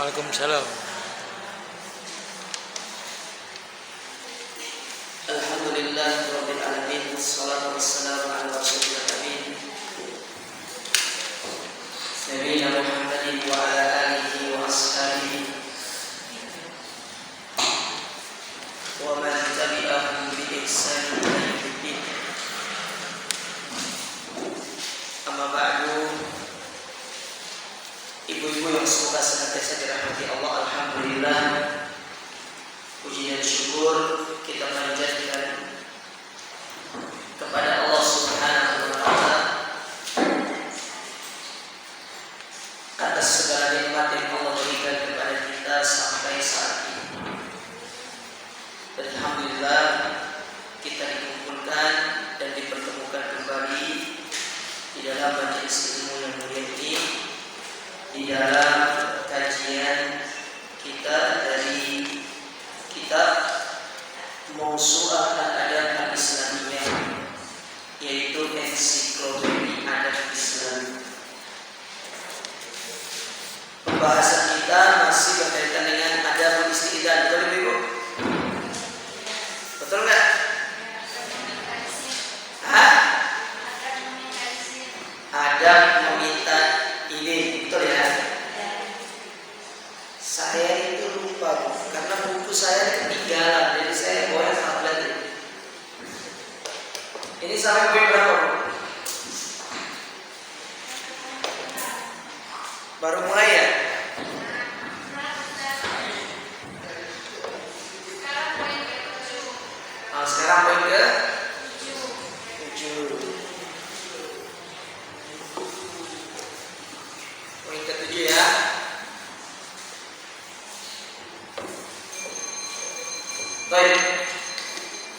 Waalaikumsalam. Alhamdulillahirabbil alamin, wassalatu wassalamu ala rasulil amin, nabiyina Muhammadin wa ala alihi wa ashabihi wa man tabi'ahum bi ihsan ila yaumiddin. Amma ba'du. Ibu-ibu yang semoga senantiasa dirahmati Allah, alhamdulillah, puji dan syukur kita panjatkan kepada Allah Subhanahu wa taala atas segala nikmat yang Allah berikan kepada kita sampai saat ini. Dan alhamdulillah kita dikumpulkan dan dipertemukan kembali di dalam majelis ilmu yang mulia ini, di dalam kajian kita dari kitab Mawsu'ah Al-Adab Al-Islamiyah, yaitu ensiklopedia adab Islam. Pembahasan kita masih berkaitan dengan adab isti'dzan, betul Ibu? Betul nggak? Hah? Adab meminta izin, betul ya? Saya itu lupa karena buku saya ketinggalan, jadi saya bawa tablet ini. Ini sampai poin berapa, Bu? Baru mulai ya? Nah, sekarang poin ke 7. Poin ke-7 ya. Baik.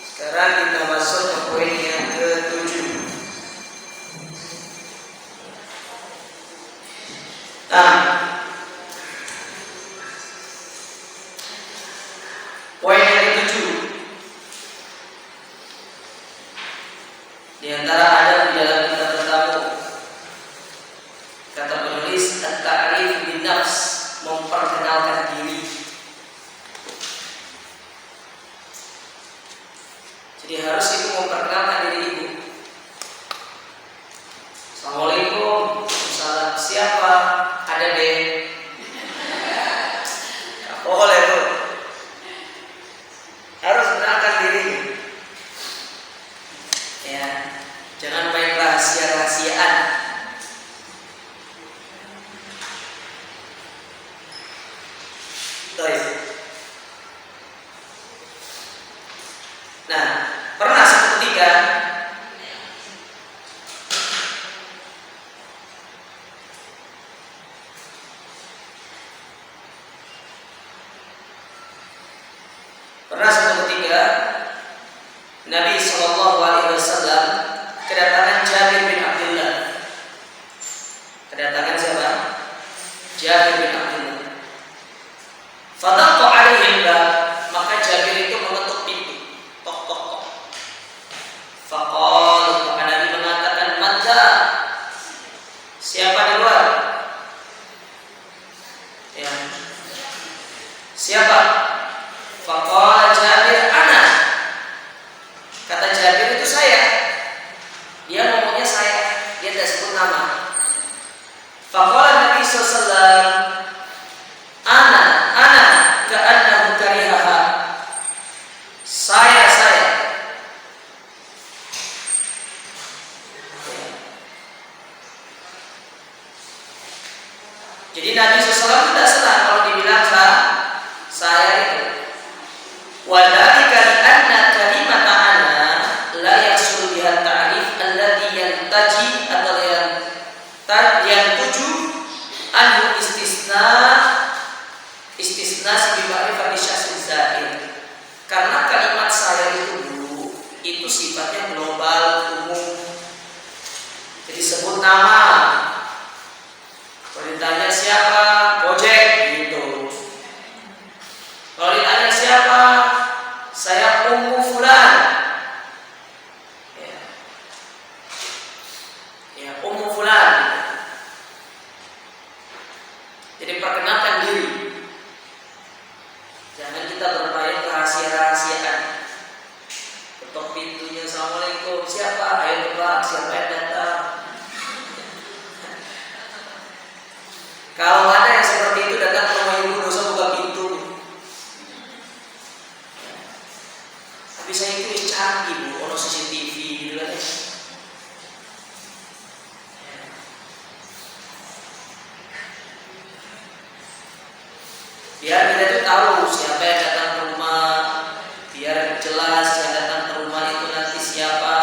Sekarang kita masuk ke poin yang ke-7. Poin yang ke-7. Di antara adab di dalam kita bertamu, kata penulis, at-ta'rif bin nafs, memperkenalkan diri. Jadi harus ibu memperkenalkan diri ibu. Assalamualaikum, salam, siapa? Ada deh. Boleh bu. Harus kenalkan diri. Ya, jangan main rahasia-rahasiaan. Baik. Nah, pernah suatu ketika Nabi SAW kedatangan Jabir bin Abdullah. Kedatangan siapa? Jabir bin Abdullah. Fadaqqa alaihi bab, maka Jabir itu mengetuk pintu. Tok tok tok. Faqal, maka Nabi mengatakan, "Mata?" Siapa di luar? Ya. Siapa? Faqala Jabir, "Ana." Kata Jabir, itu saya. Dia ngomongnya saya, dia tidak sebut nama. Faqala Nabi SAW, "Ana ka'annahu karihaha." Saya. Jadi Nabi SAW tidak senang kalau dibilang saya itu. Wadhalika anna kalimata ana la yahsul biha ta'rif alladhi yantaji atau yantuju anhu istisna bi ma'rifati syahsin zaid. Karena kalimat saya itu dulu itu sifatnya global, umum. Jadi sebut nama. Kalau ditanya siapa, Gojek gitu. Kalau ditanya siapa, saya Ummu Fulan. Ya, Ummu Fulan. Jadi perkenalkan diri. Assalamualaikum. Siapa? Ayo tebak siapa yang datang. Kalau ada yang seperti itu datang ke rumah ibu, dosa buka pintu. Tapi saya itu canggih bu, ono CCTV gitu kan. Biar kita tuh tahu siapa yang datang ke rumah, biar jelas yang datang ke rumah itu nanti siapa,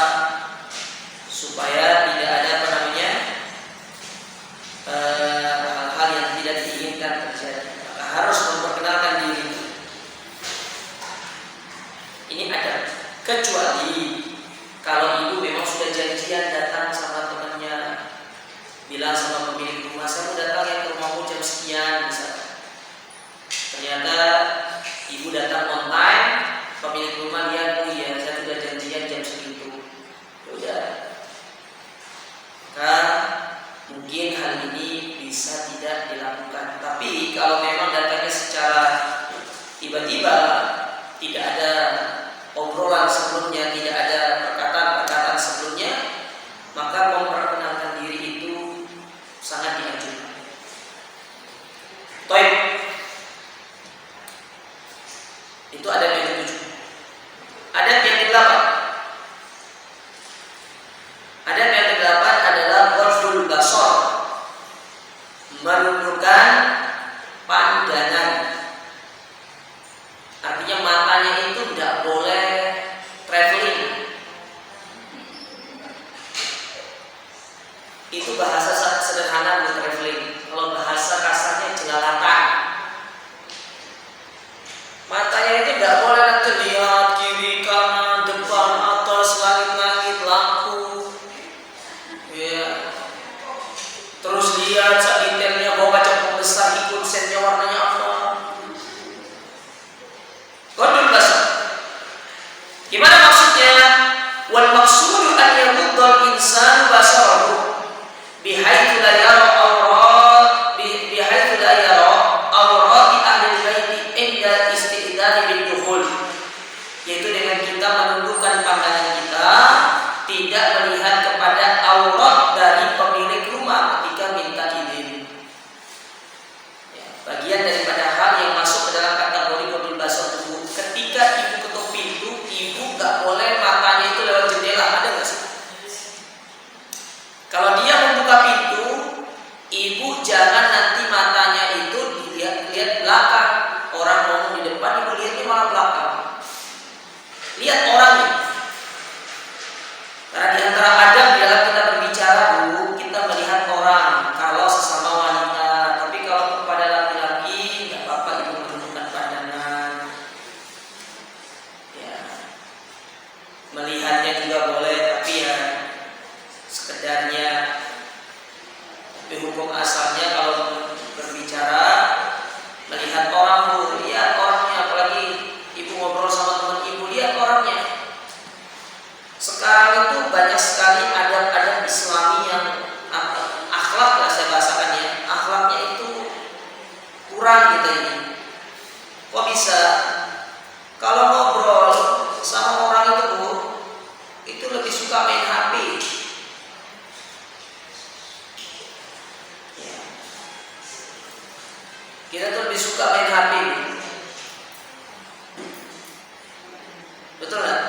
supaya tidak ada apa namanya hal-hal yang tidak diinginkan terjadi. Maka harus memperkenalkan diri. Ini ada, kecuali kalau ibu memang sudah janjian datang sama temannya, bilang sama pemilik rumah, saya mau datang ya ke rumahmu jam sekian misalnya. Ternyata ibu datang on time, pemilik rumah lihat, oh iya saya sudah janjian jam segitu. Udah. Maka mungkin hal ini bisa tidak dilakukan. Tapi kalau memang datangnya secara tiba-tiba, tidak ada obrolan sebelumnya, tidak ada perkataan-perkataan sebelumnya, maka memperkenalkan diri itu sangat dianjurkan. Baik. Itu adab yang ke-7. Adab yang ke-8. Adab yang ke-8 adalah ghadul basar, menundukkan pandangan. Artinya matanya itu tidak boleh traveling. Itu bahasa sederhana untuk traveling. Kalau bahasa kasarnya jelalatan. Matanya itu tidak boleh nanti lihat kiri kanan depan atas langit-langit lampu, ya. Terus lihat detailnya, bawa kaca pembesar ikut sennya warnanya apa. Ghadul basar. Gimana maksudnya? Wal maqsudu an yaghudda al-insanu basarahu bihaitsu la yara awrat bihaitsu la yara awrati ahli baiti inda istidani bil dukhul, yaitu dengan kita menundukkan pandangan kita, tidak melihat kepada aurat dari pemilik rumah ketika minta izin. Ya, bagian daripada hal yang masuk ke dalam kategori ghadul basar tubuh. Ketika ibu ketuk pintu, ibu nggak boleh matanya itu lewat jendela, ada nggak sih? Kalau dia membuka pintu, ibu jangan nanti matanya itu dilihat belakang. Orang ngomong di depan, ibu lihatnya malah belakang. Lihat orangnya. Karena di antara adab dalam kita berbicara bu, kita melihat orang. Kalau sesama wanita, tapi kalau kepada laki-laki, nggak apa-apa ibu menundukkan pandangan. Ya, melihatnya juga boleh, tapi ya sekedarnya. Tapi hukum asalnya kalau berbicara melihat orang bu, lihat orangnya. Apalagi ibu ngobrol sama teman ibu, lihat orangnya. Sekarang itu banyak sekali adab-adab Islami yang akhlak lah saya bahasakannya. Akhlaknya itu kurang kita ini. Kok bisa? Kalau ngobrol sama orang itu bu, itu lebih suka main HP. Ya. Kita tuh lebih suka main HP. Betul nggak?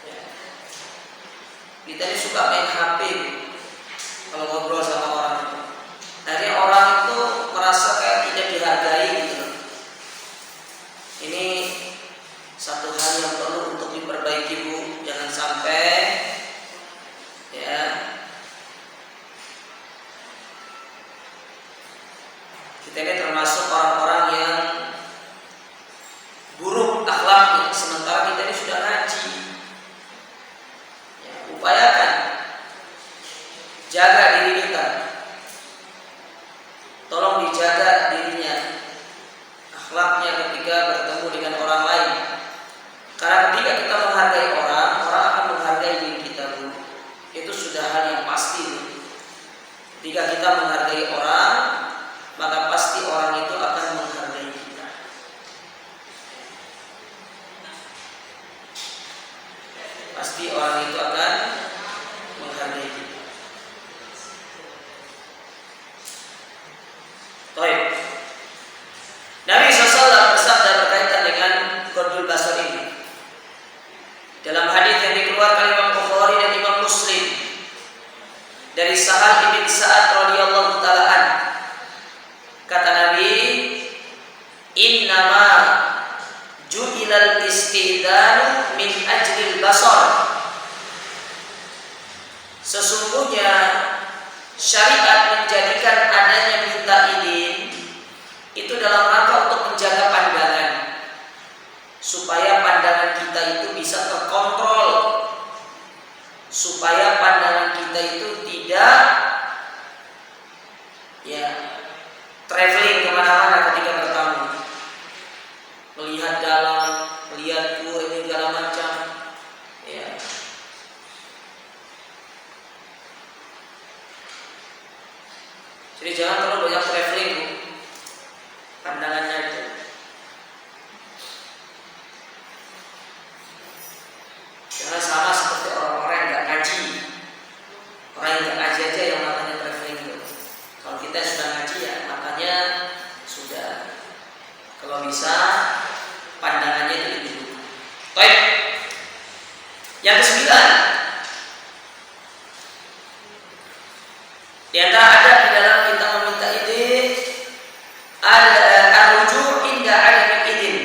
Ya. Kita ini suka main HP kalau ngobrol sama orang itu. Akhirnya orang itu merasa kayak tidak dihargai gitu. Ini satu hal yang perlu untuk diperbaiki bu. Jangan sampai ya kita ini termasuk orang-orang yang buruk akhlaknya, sementara kita ini sudah ngaji. Ya, upayakan jaga diri kita, tolong dijaga dirinya, akhlaknya ketika bertemu dengan orang lain. Karena ketika kita menghargai orang, orang akan menghargai diri kita dulu. Itu sudah hal yang pasti. Ketika kita menghargai orang, maka pasti orang itu akan menghargai kita. pasti orang itu akan menghargai kita. Baik. Nabi SAW bersabda berkaitan dengan Qadul Basar ini dalam hadis yang dikeluarkan Imam Bukhari dan Imam Muslim dari Sahal bin Sa'ad radhiyallahu taala an, kata Nabi, innama ju'ilal istidanu min ajlil basar. Sesungguhnya syariat menjadikan adanya minta izin itu dalam rangka untuk menjaga pandangan, supaya pandangan kita itu bisa terkontrol, supaya pandangan kita itu tidak traveling kemana-mana ketika bertamu, melihat dalam, melihat luar, ini segala macam. Ya. Jadi jangan terlalu banyak traveling pandangannya itu. Jangan sama seperti orang-orang yang nggak ngaji. Orang yang nggak ngaji aja yang matanya traveling itu. Kalau kita sudah ngaji ya matanya sudah, kalau bisa pandangannya itu lebih dulu. Baik. Yang kesembilan, di antara adab di dalam kita meminta izin ar-ruju' inda adami izin.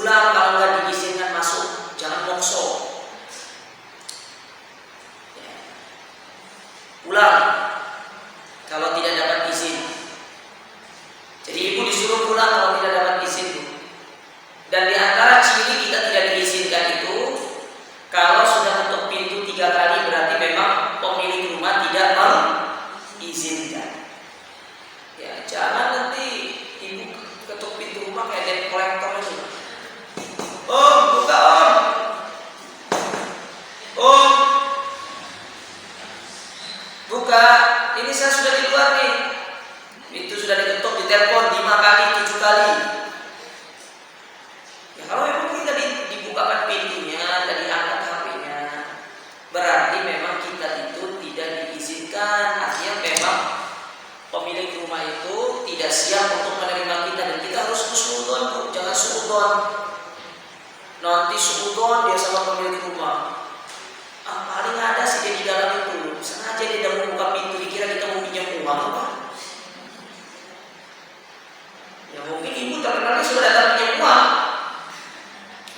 Ulang kalau nggak diizinkan masuk, jangan mokso. Pulang kalau tidak dapat izin. Jadi ibu disuruh pulang kalau tidak dapat izin. Dan di antara ciri kita tidak diizinkan itu, kalau sudah ketuk pintu 3 kali berarti memang pemilik rumah tidak mengizinkan. Ya, jangan nanti ibu ketuk pintu rumah kayak debt collector itu. Om, buka om. Om, buka, ini saya sudah di luar nih. Itu sudah diketuk, ditelepon 5 kali, 7 kali. Ya kalau memang kita dibukakan pintunya, tadi angkat HP-nya, berarti memang kita itu tidak diizinkan. Artinya memang pemilik rumah itu tidak siap untuk menerima kita, dan kita harus husnuzon, jangan suudzon. Nanti suudzon dia sama pemilik rumah. Paling ada sih dia di dalam itu, sengaja dia tidak membuka pintu, dikira kita mau pinjam uang apa? Ya mungkin ibu terkenalnya sudah datang pinjam uang,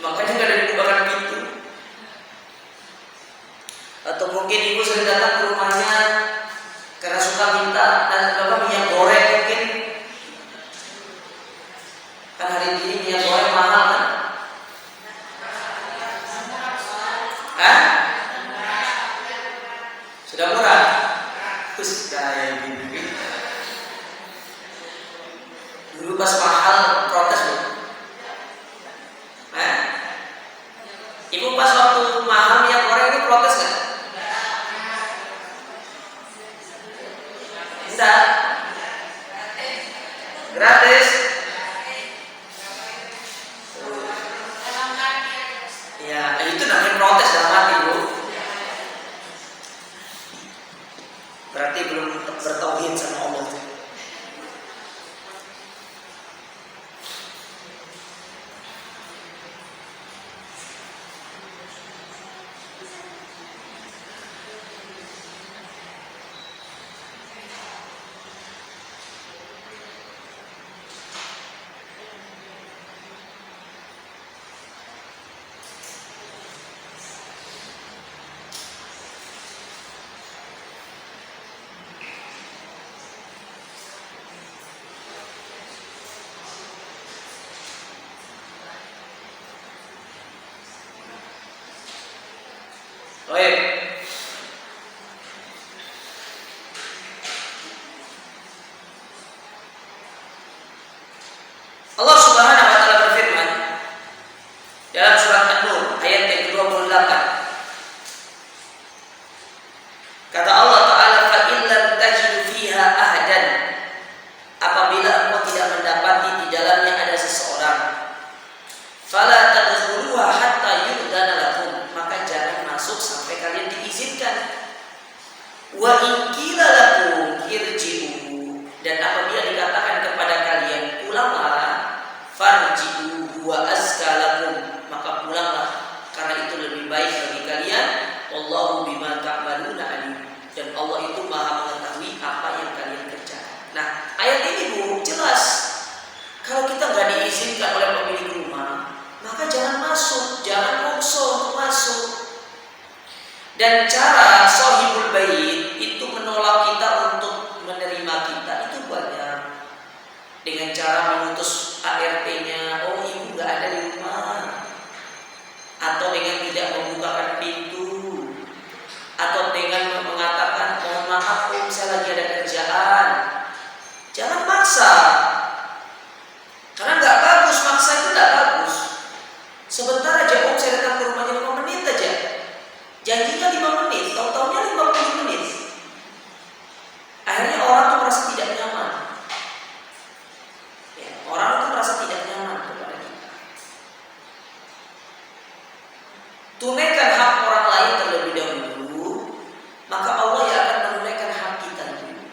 makanya nggak ada dibukakan pintu. Atau mungkin ibu sudah datang ke rumahnya karena suka minta dan minyak goreng mungkin. Kan hari ini minyak goreng mahal kan? Hah? Sudah murah? Kayak gini. Dulu pas mahal protes loh. Ibu pas waktu mahal minyak goreng itu protes nggak? Enggak. Gratis. Ya, itu namanya protes dalam hati, Bu. Berarti belum bertauhid sama Allah. Baik. Allah Subhanahu wa taala berfirman dalam surat An-Nur ayat yang ke-28. Kata Allah Taala, "Fa in lam tajidu fiha ahadan." Apabila engkau tidak mendapati di dalamnya ada seseorang, fala tadkhuluha hatta yu'dana lakum, maka jangan baik bagi kalian. Wallahu bima ta'maluna alim. Dan Allah itu Maha mengetahui apa yang kalian kerjakan. Nah, ayat ini Bu jelas. Kalau kita nggak diizinkan oleh pemilik rumah, maka jangan masuk, jangan maksa untuk masuk. Dan cara sahibul bait itu menolak kita untuk menerima kita itu banyak. Dengan cara mengutus ART-nya, oh ibu nggak ada di rumah, atau dengan tidak membukakan pintu, atau dengan mengatakan mohon maaf om saya lagi ada kerjaan. Jangan maksa, karena nggak bagus, maksa itu nggak bagus. Sebentar aja om saya datang ke rumahnya 5 menit aja, janjinya 5 menit, tahu-taunya 50 menit. Akhirnya orang tuh merasa tidak nyaman. Ya, orang tuh merasa tidak nyaman kepada kita. Tunaikan hak orang lain terlebih dahulu, maka Allah yang akan menunaikan hak kita dulu.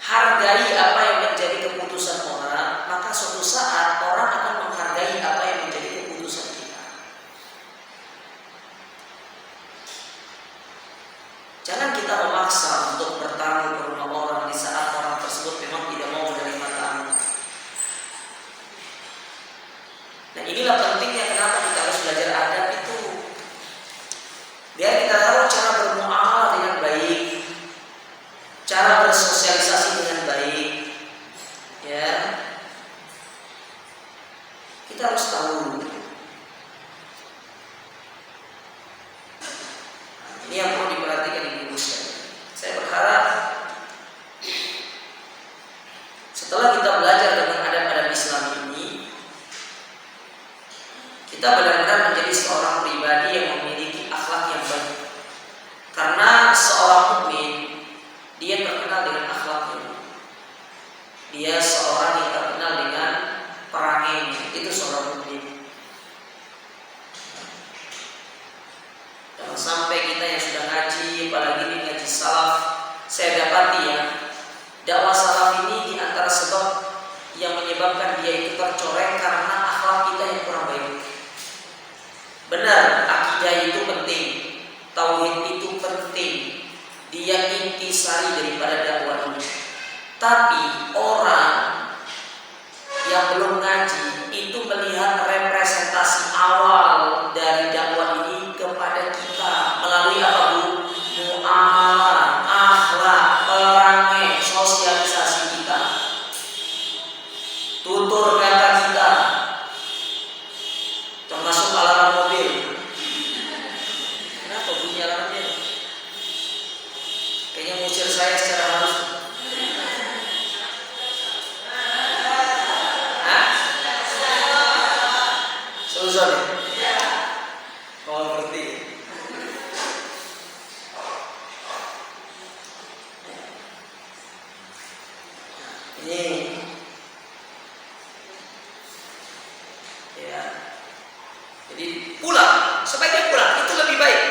Hargai apa yang menjadi keputusan orang, maka suatu saat orang akan menghargai apa yang menjadi keputusan kita. Jangan kita memaksa untuk bertamu ke rumah orang di saat orang tersebut memang tidak mau menerima tamu. Nah, inilah pentingnya kenapa kita harus belajar adab itu. Biar kita tahu cara bermuamalah dengan baik, cara bersosialisasi dengan baik. Ya. Kita harus tahu. Ini yang perlu diperhatikan ibu-ibu sekalian. Saya berharap setelah kita belajar tentang adab-adab Islam ini, kita benar-benar menjadi seorang pribadi yang memiliki akhlak yang baik. Karena seorang mukmin dia terkenal dengan akhlaknya. Dia seorang yang terkenal dengan perangainya. Itu seorang mukmin. Jangan sampai kita yang sudah ngaji, apalagi ini ngaji salaf, saya dapati ya, dakwah salaf ini di antara sebab yang menyebabkan dia itu tercoreng karena akhlak kita yang kurang baik. Benar, akidah itu penting, tauhid itu penting, dia intisari daripada dakwah ini. Tapi orang yang belum ngaji itu melihat representasi awal dari dakwah ini kepada kita melalui apa Bu? Muamalah, akhlak, perangai, sosialisasi kita, tutur kata kita, termasuk alarm mobil. Kenapa bunyi alarmnya? Kayaknya ngusir saya secara halus. Susah nih. Oh ngerti. Ini ya. Jadi pulang, sebaiknya pulang itu lebih baik.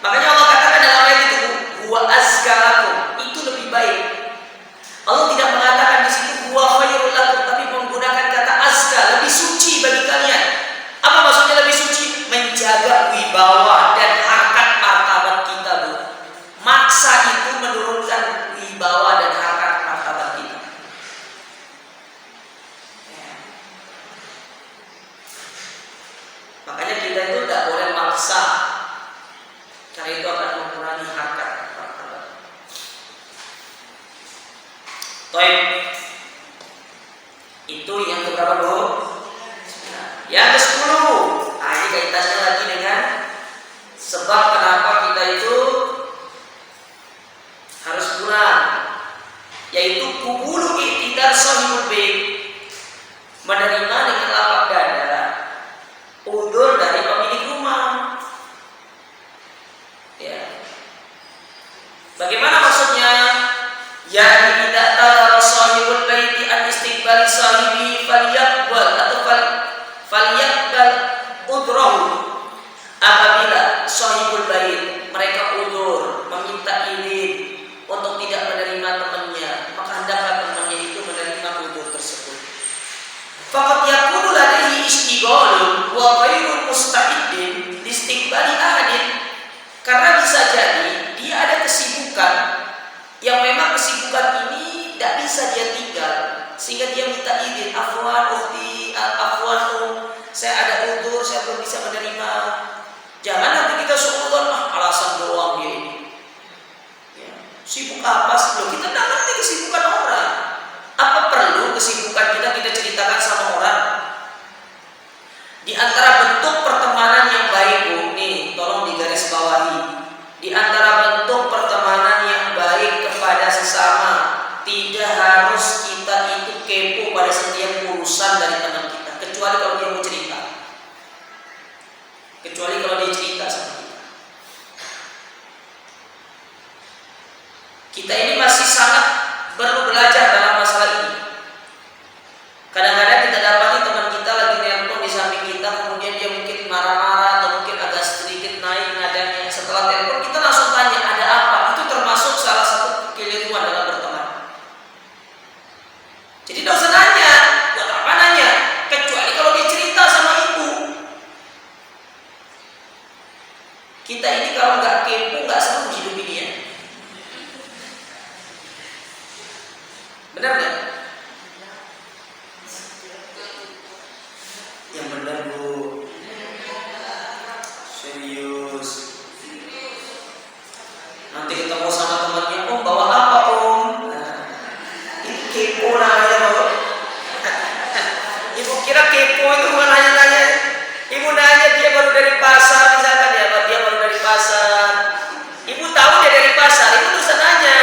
Makanya Allah katakan dalam ayat itu, huwa azkalakum, itu lebih baik. Allah tidak mengatakan di situ huwa khairul lakum, tapi menggunakan kata azka, lebih suci bagi kalian. Apa maksudnya lebih suci? Menjaga wibawa dan harkat martabat kita, Bu. Maksa itu menurunkan wibawa dan harkat martabat kita. Makanya kita itu tidak boleh maksa, karena itu akan mengurangi harkat martabat. Baik, itu yang keberapa Bu? Yang ke-10. Nah, ini kaitannya lagi dengan sebab kenapa kita itu harus pulang, yaitu kubulu iktidar sahibul bait, menerima dengan lapang dada udzur dari pemilik rumah. Ya. Bagaimana maksudnya? Yani tidak tadara sahibul baiti an istiqbali sahibi falyaqbal atau falyaqbal udrahu. Apabila sahibul bait mereka udzur, meminta izin untuk tidak menerima temannya, maka hendaklah temannya itu menerima udzur tersebut. Faqad yakunu ladaihi istighalun wa ghairun musta'iddin liistiqbali ahadin Karena bisa jadi dia ada kesibukan yang memang kesibukan ini tidak bisa dia tinggal, sehingga dia minta izin, afwan ukhti, afwan saya ada udzur, saya belum bisa menerima. Jangan nanti kita suruh alasan doang dia ini. Ya. Sibuk apa sih? Loh, kita tidak ngerti kesibukan orang. Apa perlu kesibukan kita ceritakan sama orang? Di antara bentuk pertemanan yang baik, Bu, nih tolong digaris bawahi. Di antara bentuk pertemanan yang baik kepada sesama, tidak harus kita itu kepo pada setiap urusan dari teman kita, kecuali kalau dia mau cerita. Kecuali kalau dia cerita sama kita. Kita ini masih sangat perlu belajar dalam masalah ini. Kadang-kadang kita dapati teman kita lagi nelpon di samping kita, kemudian dia mungkin marah-marah atau mungkin agak sedikit naik nadanya. Setelah telepon kita langsung tanya ada apa. Itu termasuk salah satu kekeliruan dalam berteman. Jadi tidak usah nanya, buat apa nanya? Kecuali kalau dia cerita sama ibu. Kita ini kalau nggak kepo nggak seru hidup ini ya. Benar nggak? Yang benar Bu. Serius. Nanti ketemu sama temannya, Om bawa apa Om? Nah, itu kepo namanya Bu. Ibu kira kepo itu bukan hanya nanya. Ibu nanya dia baru dari pasar misalkan ya, dia baru dari pasar. Ibu tahu dia dari pasar, ibu bisa nanya.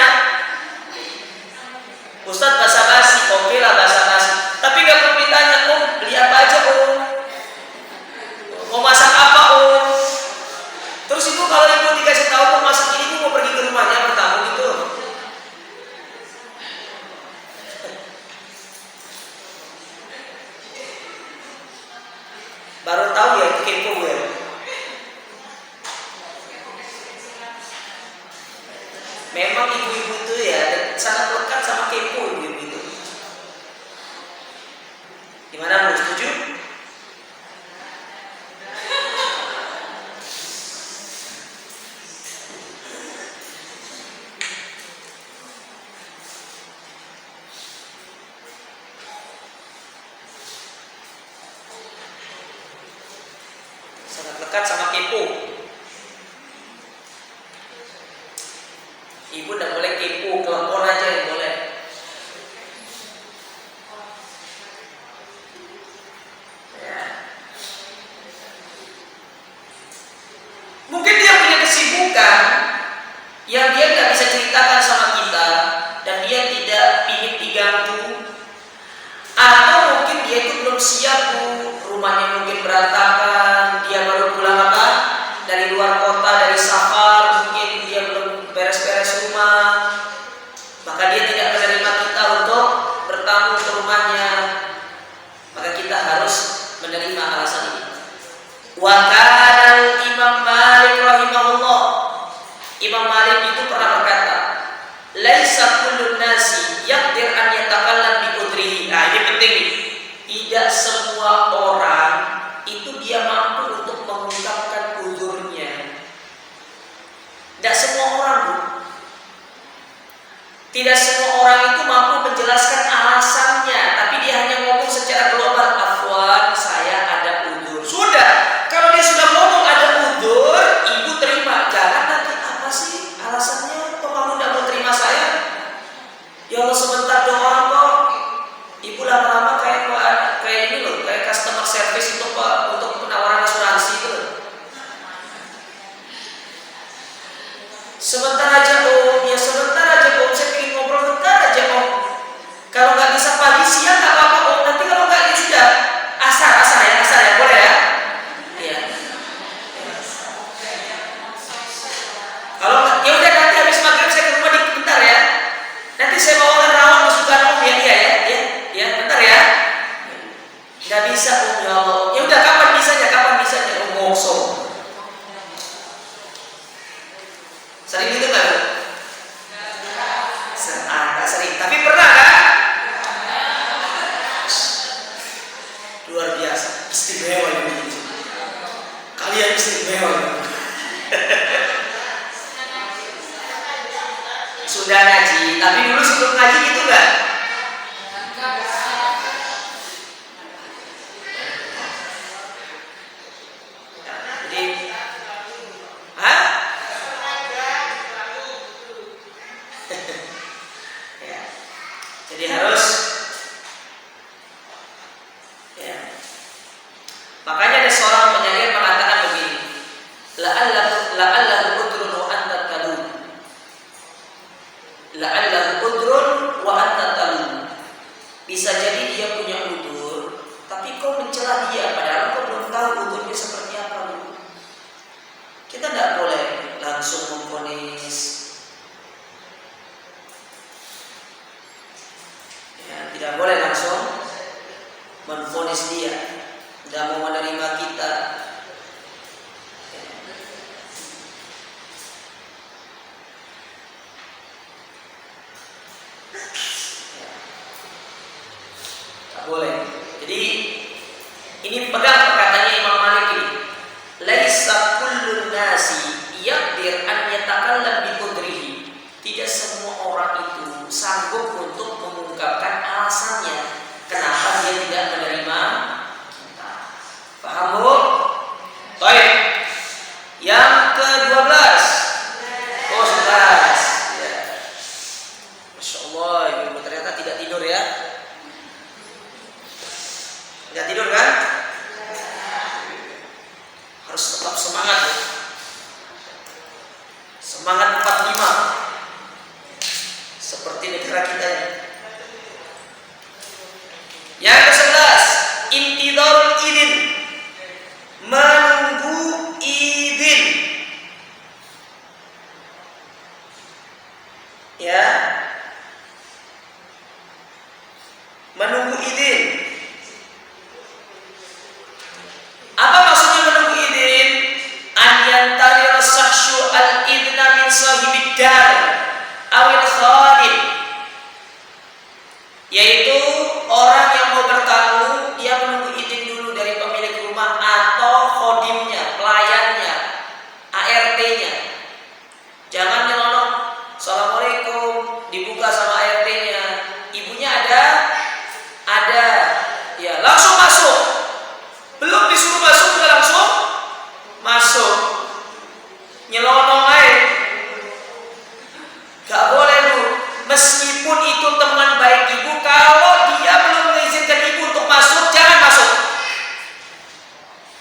Ustadz basa-basi, oke lah basa-basi. Tapi nggak perlu ditanya, Om beli apa aja Om? Mau masak apa Om? Terus ibu kalau ibu dikasih tahu mau masak ini, ibu mau pergi ke rumahnya bertamu gitu. Baru tahu ya itu kepo ya. Memang ibu-ibu itu ya sangat lekat sama kepo ibu-ibu itu. Gimana Bu, setuju? Sangat lekat sama kepo. Ibu tidak boleh kepo, telepon aja yang boleh. Ya. Mungkin dia punya kesibukan yang dia tidak bisa ceritakan sama kita dan dia tidak ingin diganggu, atau mungkin dia itu belum siap Bu, rumahnya mungkin berantakan, dia baru pulang apa dari luar kota, dari safar, mungkin dia belum beres-beres rumah, maka dia tidak menerima kita untuk bertamu ke rumahnya. Maka kita harus menerima alasan ini. Wa kana Imam Malik rahimahullah, Imam Malik itu pernah berkata, laisa kullun nasi yaqdir an yatakallam bi udrihi. Nah, ini penting nih. Tidak semua orang itu dia mampu untuk mengungkapkan uzurnya. Tidak semua orang Bu. Tidak semua orang itu mampu menjelaskan alasannya, tapi dia hanya ngomong secara global, afwan saya ada uzur. Sudah, kalau dia sudah ngomong ada uzur, ibu terima. Jangan nanti apa sih alasannya kok kamu tidak mau terima saya? Ya Allah sebentar doang kok. Ibu lama-lama kayak ini loh, kayak customer service untuk penawaran asuransi itu loh. Sebentar aja Om, ya sebentar aja Om, saya ingin ngobrol bentar aja Om. Kalau nggak bisa pagi siang nggak apa-apa Om, nanti kalau nggak ya sudah asar ya, boleh ya? Iya. Kalau nggak, ya udah nanti habis maghrib saya ke rumah bentar ya. Nanti saya bawakan rawon kesukaan Om ya, ya, bentar ya. Nggak bisa Om, ya Allah. Ya udah kapan bisanya Om ngokso. Sering gitu nggak? Nggak sering, tapi pernah kan? Luar biasa, istimewa ini. Kalian istimewa. Sudah ngaji, tapi dulu sebelum ngaji gitu nggak? Jadi, hah? Ya. Jadi harus, ya. Makanya ada seorang penyair mengatakan begini, la'allahu udrun wa anta talun. La'allahu udrun wa anta talun. Bisa jadi dia punya udur, tapi kau mencela dia padahal kau belum tahu udurnya seperti apa. Kita tidak boleh langsung memvonis, ya, tidak boleh langsung memvonis dia, tidak mau menerima kita. Boleh. Jadi ini pegang perkataannya Imam Malik ini. Laisa kullun nasi yaqdir an yatakallam bi qudrihi. Tidak semua orang itu sanggup untuk mengungkapkan alasannya kenapa dia tidak menerima kita. Paham Bu? Baik. Yang ke-12. Oh, 11. Ya. Masya Allah, Ibu ternyata tidak tidur ya. Nggak tidur kan? Harus tetap semangat. Semangat 45. Seperti negara kita ini. Yang ke-11, intidharul idin. Menunggu idin. Ya. Menunggu idin. Apa maksudnya menunggu idin? An yantarir as-sahshu al-idna min sahibid dar awil khadim. Yaitu orang yang mau bertamu, dia menunggu izin dulu dari pemilik rumah atau khodimnya, pelayannya, ART-nya. Jangan nyelonong, assalamualaikum, dibuka sama ART-nya. Ibunya ada, ya langsung masuk. Belum disuruh masuk sudah langsung masuk. Nyelonong aja. Gak boleh Bu. Meskipun itu teman baik ibu, kalau dia belum mengizinkan ibu untuk masuk, jangan masuk.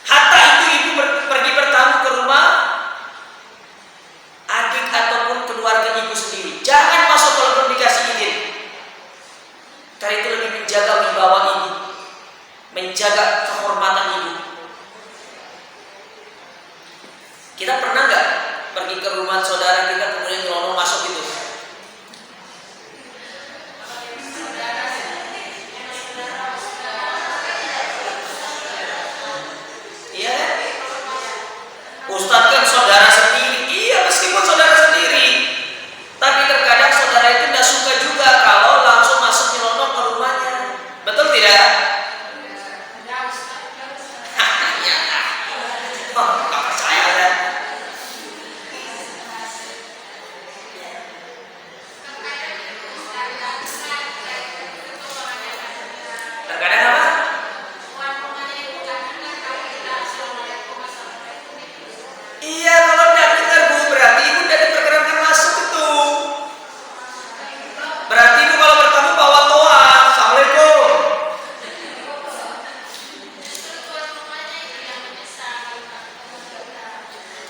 Hatta itu ibu pergi bertamu ke rumah adik ataupun keluarga ibu sendiri, jangan masuk kalau belum dikasih izin. Karena itu lebih menjaga wibawa ibu, menjaga kehormatan ibu. Kita pernah nggak pergi ke rumah saudara kita kemudian nyelonong masuk itu? Iya. Ustadz kan saudara sendiri. Iya, meskipun saudara sendiri, tapi terkadang saudara itu tidak suka juga kalau langsung masuk nyelonong ke rumahnya. Betul tidak?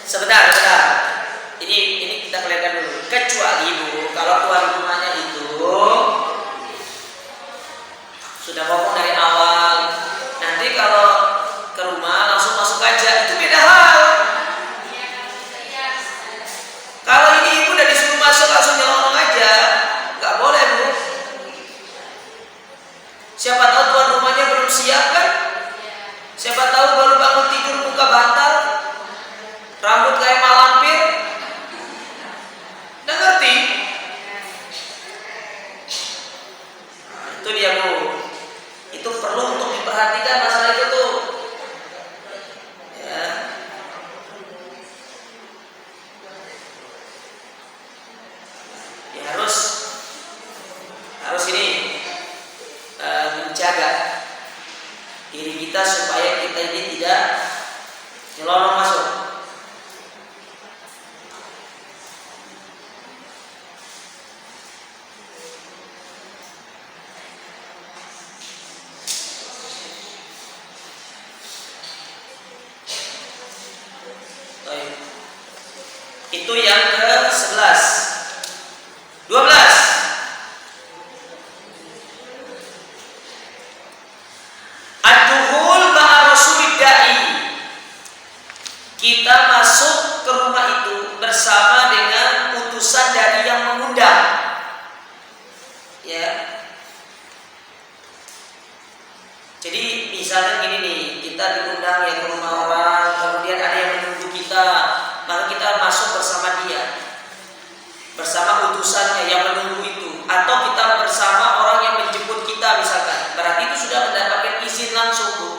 Sebentar. Ini kita kelihatan dulu. Kecuali Bu, kalau tuan rumahnya itu sudah ngomong dari awal, nanti kalau ke rumah langsung masuk aja, itu beda hal. Kalau ini ibu udah disuruh masuk langsung nyelonong aja, nggak boleh Bu. Siapa tahu tuan rumahnya belum siap kan? Siapa tahu baru bangun tidur buka bantal, rambut kayak malampir. Nggak ngerti. Nah, itu dia Bu. Itu yang ke-11. 12. Ad-dukhul ma'a rasulid da'i. Kita masuk ke rumah itu bersama dengan utusan dari yang mengundang. Ya. Jadi misalnya gini nih, kita diundang ya ke rumah orang, kemudian ada yang menunggu kita, maka kita masuk bersama dia, bersama utusannya yang menunggu itu, atau kita bersama orang yang menjemput kita misalkan. Berarti itu sudah mendapatkan izin langsung, Bu.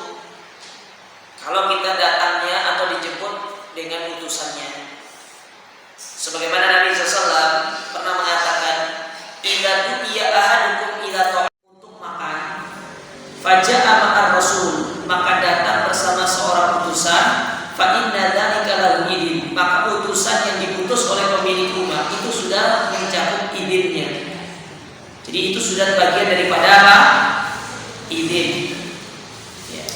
Kalau kita datangnya atau dijemput dengan utusannya. Sebagaimana Nabi SAW pernah mengatakan, "Idza du'iya ahadukum ila ta'am," untuk makan, faja'a ma'ar rasul, maka datang bersama seorang utusan, fa inna dzalika lahu idin, maka utusan yang diutus oleh pemilik rumah itu sudah mencakup idinnya. Jadi itu sudah bagian daripada apa? Idin. Ya.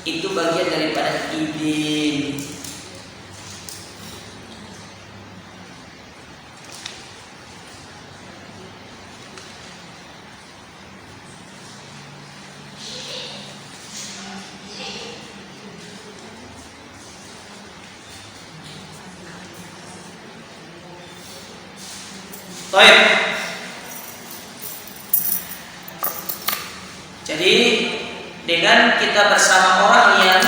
Itu bagian daripada idin. Baik. Jadi dengan kita bersama orang yang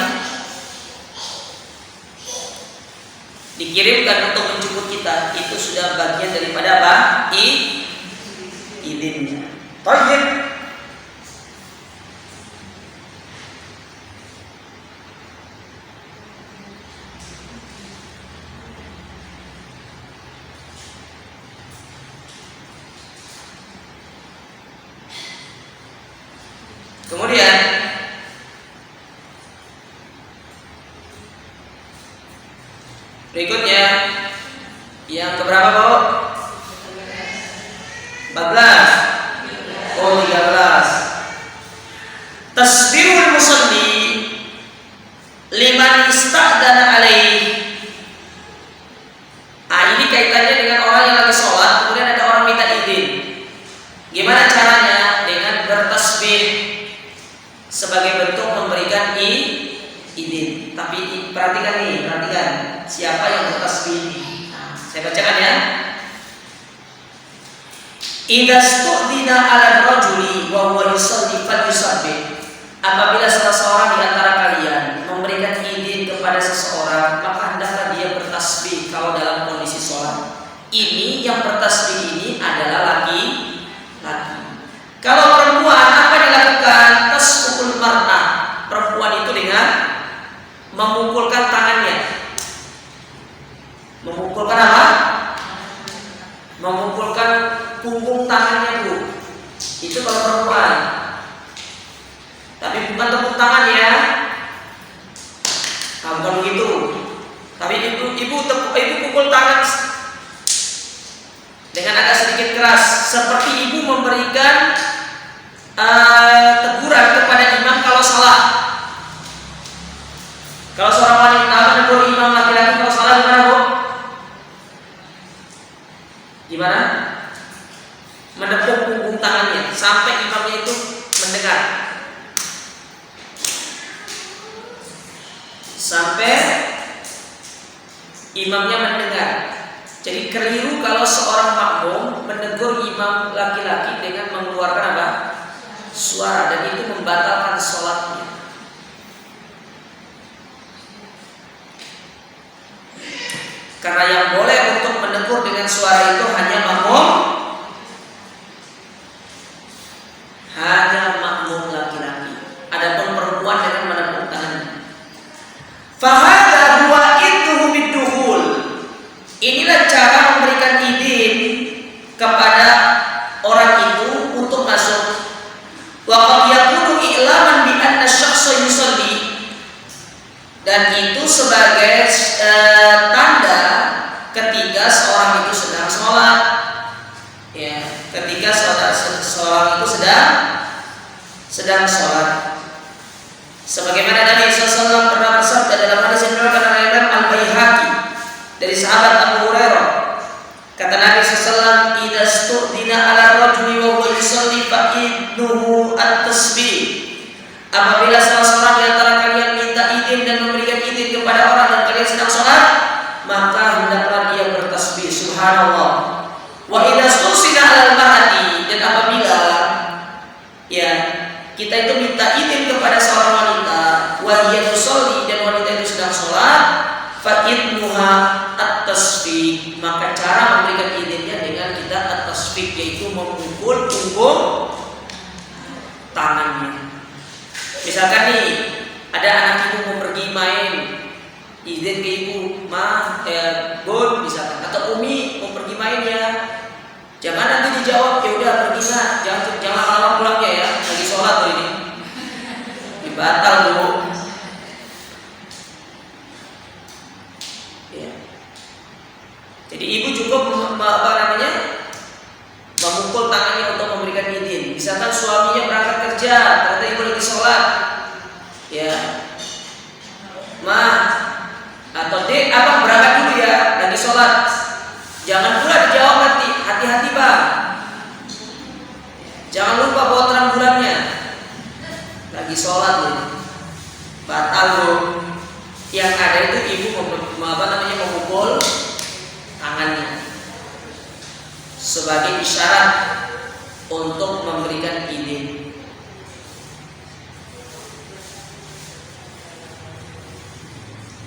dikirimkan untuk menjemput kita, itu sudah bagian daripada apa? Idinnya. Baik. Kemudian berikutnya yang keberapa, Bu? 14. Oh, 13. Tasbihul musalli liman ista'dana alaih. Ini kaitannya dengan orang yang lagi sholat, kemudian ada orang minta izin. Gimana caranya? Dengan bertasbih sebagai bentuk memberikan izin. Tapi perhatikan nih, perhatikan siapa yang bertasbih. Saya bacakan ya. Idza stu'dina 'ala rajuli wa huwa yusalli falyusabbih. Apabila salah seorang di antara kalian memberikan izin kepada seseorang, maka hendaklah dia bertasbih kalau dalam kondisi sholat. Ini yang bertasbih ini adalah laki-laki. Kalau perempuan, apa dilakukan? Tasbihul mar'ah. Perempuan itu dengan memukulkan tangannya. Memukulkan apa? Memukulkan punggung tangannya, Bu. Itu kalau perempuan. Tapi bukan tepuk tangan ya. Nah, bukan begitu. Tapi ibu pukul tangan dengan agak sedikit keras, seperti ibu memberikan teguran kepada imam kalau salah. Kalau seorang wanita menegur imam laki-laki kalau salah, gimana, Bu? Gimana? Menepuk punggung tangannya sampai imamnya itu mendengar. Sampai imamnya mendengar. Jadi keliru kalau seorang makmum menegur imam laki-laki dengan mengeluarkan apa? Suara, dan itu membatalkan sholatnya. Karena yang boleh untuk menegur dengan suara itu hanya makmum, laki-laki. Adapun perempuan dengan menepuk tangannya. Fahadha huwa idduhu bid-dukhul. Inilah cara memberikan izin kepada orang itu untuk masuk. Wa qad yakunu i'laman bi anna asy-syakhsa yusalli. Dan itu sebagai tanda ketika seorang itu sedang sholat. Ya, ketika seorang itu sedang sholat. Sebagaimana Nabi SAW pernah bersabda dalam hadis yang diriwayatkan oleh Imam Al-Baihaqi, dari sahabat Abu Hurairah, kata Nabi SAW, "Idza studina 'ala rajuli wa huwa yusalli fa idnuhu at-tasbih." Apabila salah seorang di antara kalian minta izin dan memberikan izin kepada orang dan kalian sedang sholat, maka hendaklah dia bertasbih. Subhanallah. Wa idza stusina 'alal mar'ati, dan apabila ya kita itu minta izin kepada seorang wanita, wa hiya tusalli, dan wanita itu sedang sholat, fa idnuha at-tasbih, maka cara memberikan izinnya dengan kita at-tasbih, yaitu memukul punggung tangannya. Misalkan nih ada anak ibu mau pergi main, izin ke ibu, bun misalkan, atau umi mau pergi main ya, jangan nanti dijawab ya udah pergi nak, jangan lama pulangnya ya, lagi sholat tuh ini, dibatal dulu. Ya. Jadi ibu cukup memukul tangannya untuk memberikan izin. Misalkan suaminya berangkat kerja, ternyata ibu lagi sholat, ya, ma atau dek, abang berangkat dulu ya, lagi sholat. Jangan pula dijawab nanti, hati-hati bang. Jangan lupa bawa terang bulannya. Lagi sholat loh, batal loh. Yang ada itu ibu memukul tangannya sebagai isyarat untuk memberikan izin.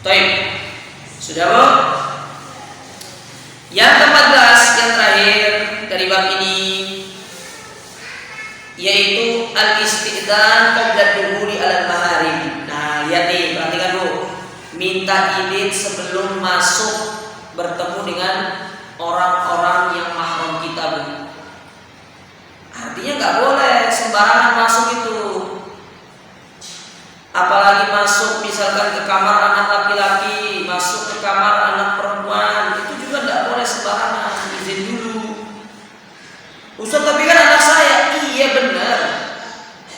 Baik, sudah bu? Yang ke-14, yang terakhir dari bab ini, yaitu al-isti'dzan qabla dukhuli alal maharim. Nah, lihat nih, perhatikan bu, minta izin sebelum masuk bertemu dengan orang-orang yang mahram kita bu. Artinya nggak boleh sembarangan masuk itu. Apalagi masuk misalkan ke kamar anak laki-laki, masuk ke kamar anak perempuan, itu juga nggak boleh sembarangan, izin dulu. Ustaz, tapi kan anak saya. Iya benar,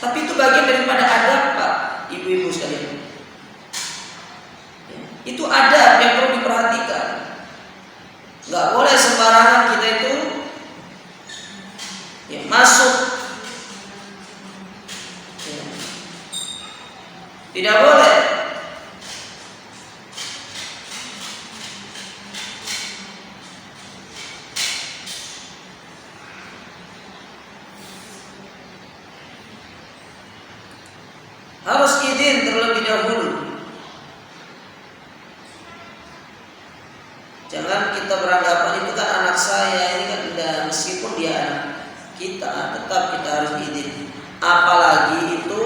tapi itu bagian daripada adab pak, ibu-ibu sekalian. Itu adab yang perlu diperhatikan. Nggak boleh sembarangan kita itu ya, masuk. Ya. Tidak boleh. Harus izin terlebih dahulu. Jangan kita beranggapan itu kan anak saya, ini kan udah, meskipun dia anak kita, tetap kita harus izin. Apalagi itu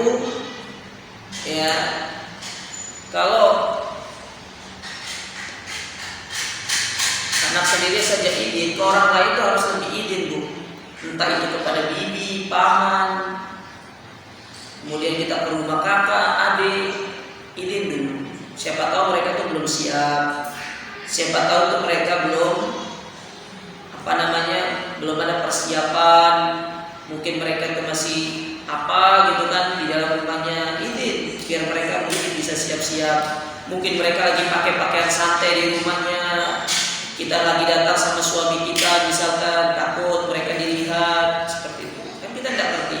ya, kalau anak sendiri saja izin, ke orang lain itu harus lebih izin bu. Entah itu kepada bibi, paman, kemudian kita ke rumah kakak, adik, izin dulu. Siapa tahu mereka tuh belum siap. Siapa tahu tuh mereka belum belum ada persiapan. Mungkin mereka itu masih gitu kan di dalam rumahnya, izin biar mereka mungkin bisa siap-siap. Mungkin mereka lagi pakai pakaian santai di rumahnya. Kita lagi datang sama suami kita, misalkan takut mereka dilihat seperti itu. Kan kita tidak ngerti.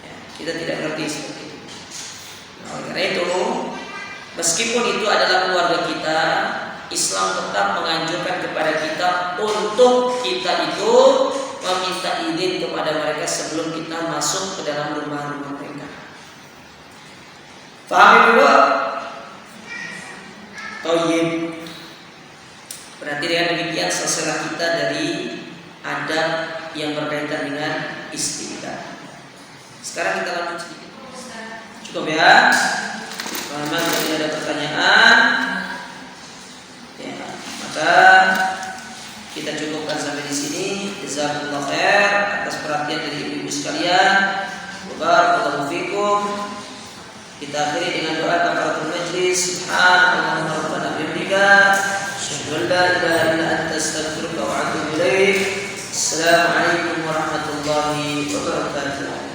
Ya, kita tidak ngerti seperti itu. Nah, oleh karena itu, meskipun itu adalah keluarga kita, Islam tetap menganjurkan kepada kita untuk kita itu meminta izin kepada mereka sebelum kita masuk ke dalam rumah-rumah mereka. Faham dulu? Thayyib. Berarti dengan demikian selesailah kita dari adab yang berkaitan dengan isti'dzan. Sekarang kita lanjut sedikit. Cukup ya? Kalau tidak ada pertanyaan, ya, maka kita cukupkan sampai di sini. Jazakumullah khair atas perhatian dari ibu-ibu sekalian. Barakallahu fikum. Kita akhiri dengan doa kafaratul majlis. Subhanallah rabbana bihamdika, asyhadu an la ilaha illa anta, astaghfiruka wa atubu ilaik. Assalamualaikum warahmatullahi wabarakatuh.